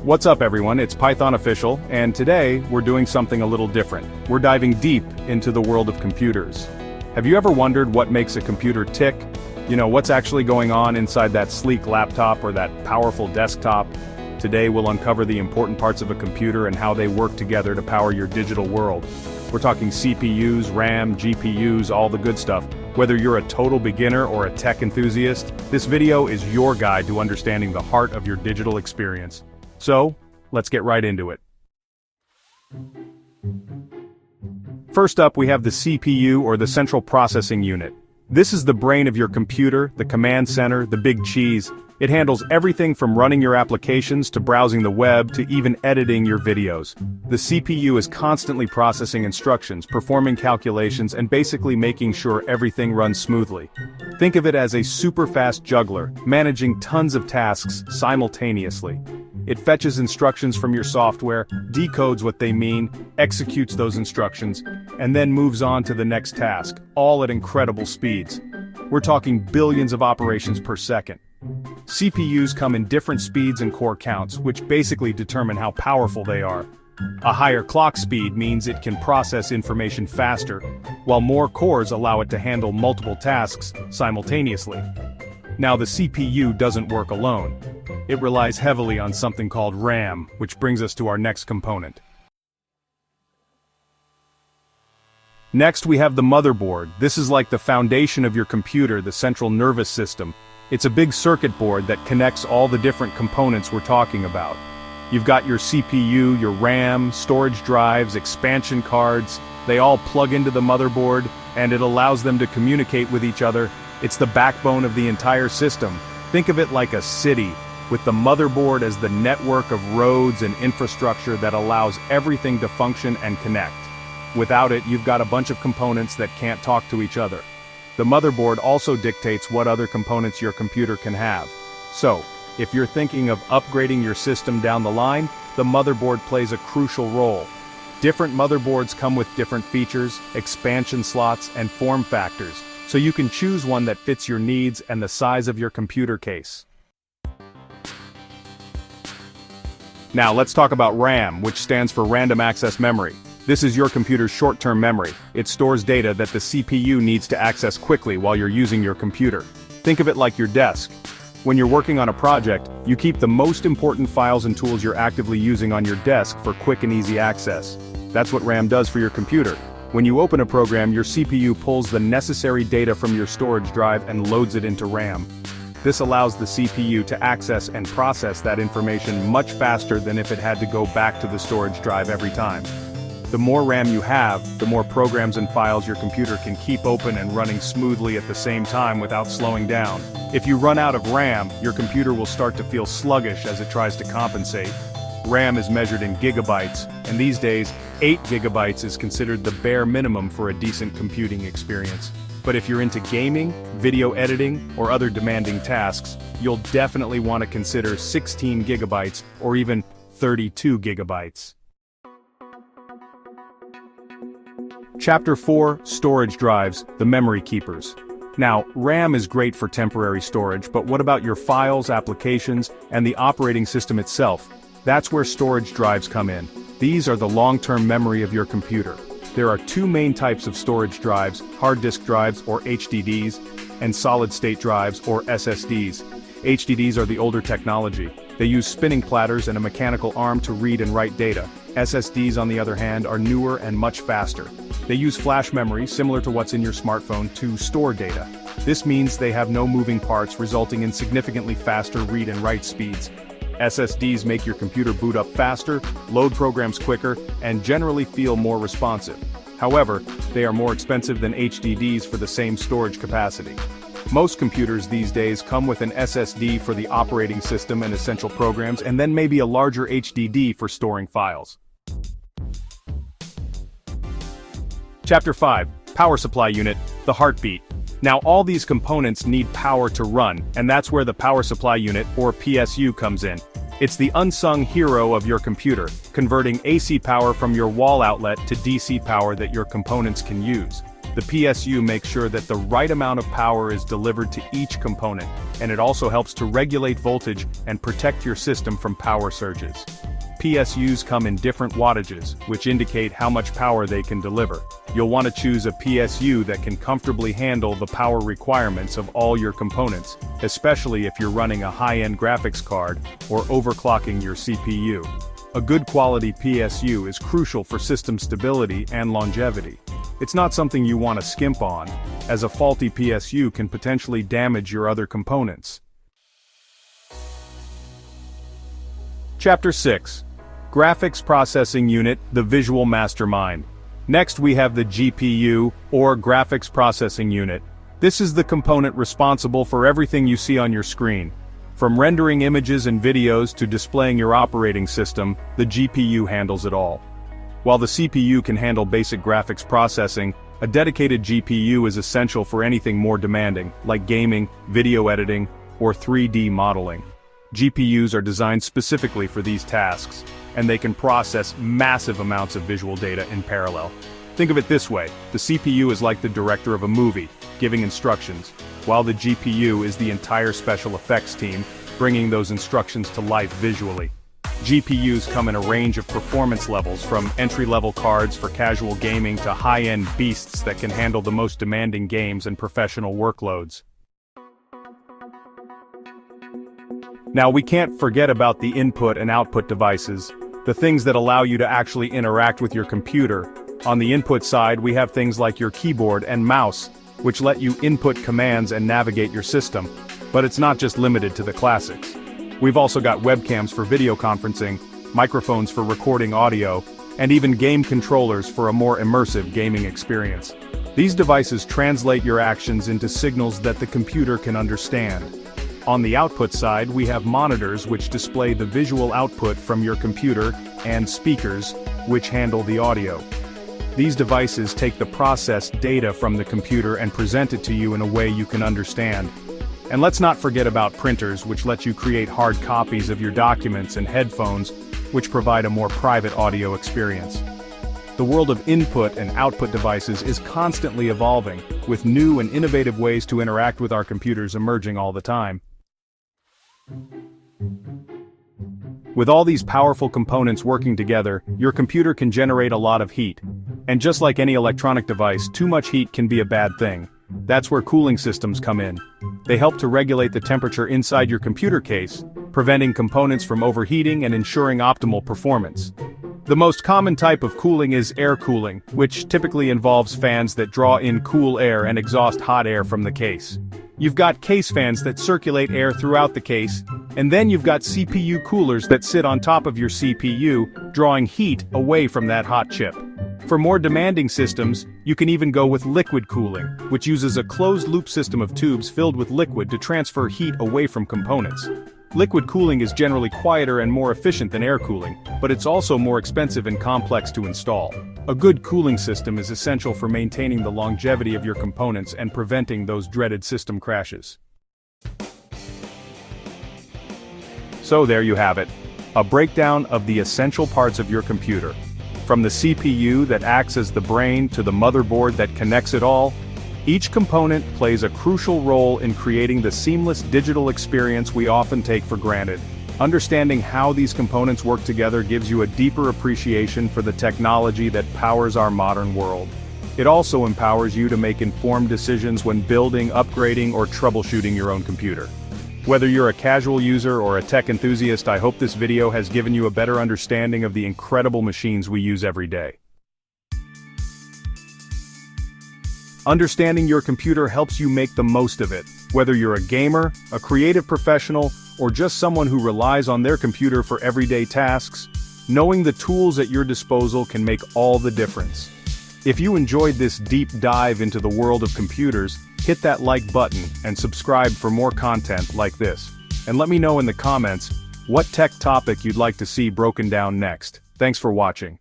What's up everyone, it's Python Official, and today we're doing something a little different. We're diving deep into the world of computers. Have you ever wondered what makes a computer tick? You know, what's actually going on inside that sleek laptop or that powerful desktop? Today we'll uncover the important parts of a computer and how they work together to power your digital world. We're talking CPUs, RAM, GPUs, all the good stuff. Whether you're a total beginner or a tech enthusiast, this video is your guide to understanding the heart of your digital experience. So, let's get right into it. First up, we have the CPU, or the Central Processing Unit. This is the brain of your computer, the command center, the big cheese. It handles everything from running your applications to browsing the web to even editing your videos. The CPU is constantly processing instructions, performing calculations, and basically making sure everything runs smoothly. Think of it as a super-fast juggler, managing tons of tasks simultaneously. It fetches instructions from your software, decodes what they mean, executes those instructions, and then moves on to the next task, all at incredible speeds. We're talking billions of operations per second. CPUs come in different speeds and core counts, which basically determine how powerful they are. A higher clock speed means it can process information faster, while more cores allow it to handle multiple tasks simultaneously. Now, the CPU doesn't work alone. It relies heavily on something called RAM, which brings us to our next component. Next, we have the motherboard. This is like the foundation of your computer, the central nervous system. It's a big circuit board that connects all the different components we're talking about. You've got your CPU, your RAM, storage drives, expansion cards. They all plug into the motherboard, and it allows them to communicate with each other. It's the backbone of the entire system. Think of it like a city, with the motherboard as the network of roads and infrastructure that allows everything to function and connect. Without it, you've got a bunch of components that can't talk to each other. The motherboard also dictates what other components your computer can have. So, if you're thinking of upgrading your system down the line, the motherboard plays a crucial role. Different motherboards come with different features, expansion slots, and form factors, so you can choose one that fits your needs and the size of your computer case. Now let's talk about RAM, which stands for Random Access Memory. This is your computer's short-term memory. It stores data that the CPU needs to access quickly while you're using your computer. Think of it like your desk. When you're working on a project, you keep the most important files and tools you're actively using on your desk for quick and easy access. That's what RAM does for your computer. When you open a program, your CPU pulls the necessary data from your storage drive and loads it into RAM. This allows the CPU to access and process that information much faster than if it had to go back to the storage drive every time. The more RAM you have, the more programs and files your computer can keep open and running smoothly at the same time without slowing down. If you run out of RAM, your computer will start to feel sluggish as it tries to compensate. RAM is measured in gigabytes, and these days, 8 gigabytes is considered the bare minimum for a decent computing experience. But if you're into gaming, video editing, or other demanding tasks, you'll definitely want to consider 16 gigabytes or even 32 gigabytes. Chapter 4, Storage Drives, the Memory Keepers. Now, RAM is great for temporary storage, but what about your files, applications, and the operating system itself? That's where storage drives come in. These are the long-term memory of your computer. There are two main types of storage drives: hard disk drives, or HDDs, and solid-state drives, or SSDs. HDDs are the older technology. They use spinning platters and a mechanical arm to read and write data. SSDs, on the other hand, are newer and much faster. They use flash memory, similar to what's in your smartphone, to store data. This means they have no moving parts, resulting in significantly faster read and write speeds. SSDs make your computer boot up faster, load programs quicker, and generally feel more responsive. However, they are more expensive than HDDs for the same storage capacity. Most computers these days come with an SSD for the operating system and essential programs, and then maybe a larger HDD for storing files. Chapter 5, Power Supply Unit, the heartbeat. Now, all these components need power to run, and that's where the Power Supply Unit, or PSU, comes in. It's the unsung hero of your computer, converting AC power from your wall outlet to DC power that your components can use. The PSU makes sure that the right amount of power is delivered to each component, and it also helps to regulate voltage and protect your system from power surges. PSUs come in different wattages, which indicate how much power they can deliver. You'll want to choose a PSU that can comfortably handle the power requirements of all your components, especially if you're running a high-end graphics card or overclocking your CPU. A good quality PSU is crucial for system stability and longevity. It's not something you want to skimp on, as a faulty PSU can potentially damage your other components. Chapter 6. Graphics Processing Unit, the Visual Mastermind. Next we have the GPU, or Graphics Processing Unit. This is the component responsible for everything you see on your screen. From rendering images and videos to displaying your operating system, the GPU handles it all. While the CPU can handle basic graphics processing, a dedicated GPU is essential for anything more demanding, like gaming, video editing, or 3D modeling. GPUs are designed specifically for these tasks, and they can process massive amounts of visual data in parallel. Think of it this way, the CPU is like the director of a movie, giving instructions, while the GPU is the entire special effects team, bringing those instructions to life visually. GPUs come in a range of performance levels, from entry-level cards for casual gaming to high-end beasts that can handle the most demanding games and professional workloads. Now we can't forget about the input and output devices, the things that allow you to actually interact with your computer. On the input side we have things like your keyboard and mouse, which let you input commands and navigate your system. But it's not just limited to the classics. We've also got webcams for video conferencing, microphones for recording audio, and even game controllers for a more immersive gaming experience. These devices translate your actions into signals that the computer can understand. On the output side we have monitors which display the visual output from your computer, and speakers, which handle the audio. These devices take the processed data from the computer and present it to you in a way you can understand. And let's not forget about printers, which let you create hard copies of your documents, and headphones, which provide a more private audio experience. The world of input and output devices is constantly evolving, with new and innovative ways to interact with our computers emerging all the time. With all these powerful components working together, your computer can generate a lot of heat. And just like any electronic device, too much heat can be a bad thing. That's where cooling systems come in. They help to regulate the temperature inside your computer case, preventing components from overheating and ensuring optimal performance. The most common type of cooling is air cooling, which typically involves fans that draw in cool air and exhaust hot air from the case. You've got case fans that circulate air throughout the case, and then you've got CPU coolers that sit on top of your CPU, drawing heat away from that hot chip. For more demanding systems, you can even go with liquid cooling, which uses a closed-loop system of tubes filled with liquid to transfer heat away from components. Liquid cooling is generally quieter and more efficient than air cooling, but it's also more expensive and complex to install. A good cooling system is essential for maintaining the longevity of your components and preventing those dreaded system crashes. So there you have it, a breakdown of the essential parts of your computer. From the CPU that acts as the brain to the motherboard that connects it all, each component plays a crucial role in creating the seamless digital experience we often take for granted. Understanding how these components work together gives you a deeper appreciation for the technology that powers our modern world. It also empowers you to make informed decisions when building, upgrading, or troubleshooting your own computer. Whether you're a casual user or a tech enthusiast, I hope this video has given you a better understanding of the incredible machines we use every day. Understanding your computer helps you make the most of it. Whether you're a gamer, a creative professional, or just someone who relies on their computer for everyday tasks, knowing the tools at your disposal can make all the difference. If you enjoyed this deep dive into the world of computers, hit that like button and subscribe for more content like this. And let me know in the comments what tech topic you'd like to see broken down next. Thanks for watching.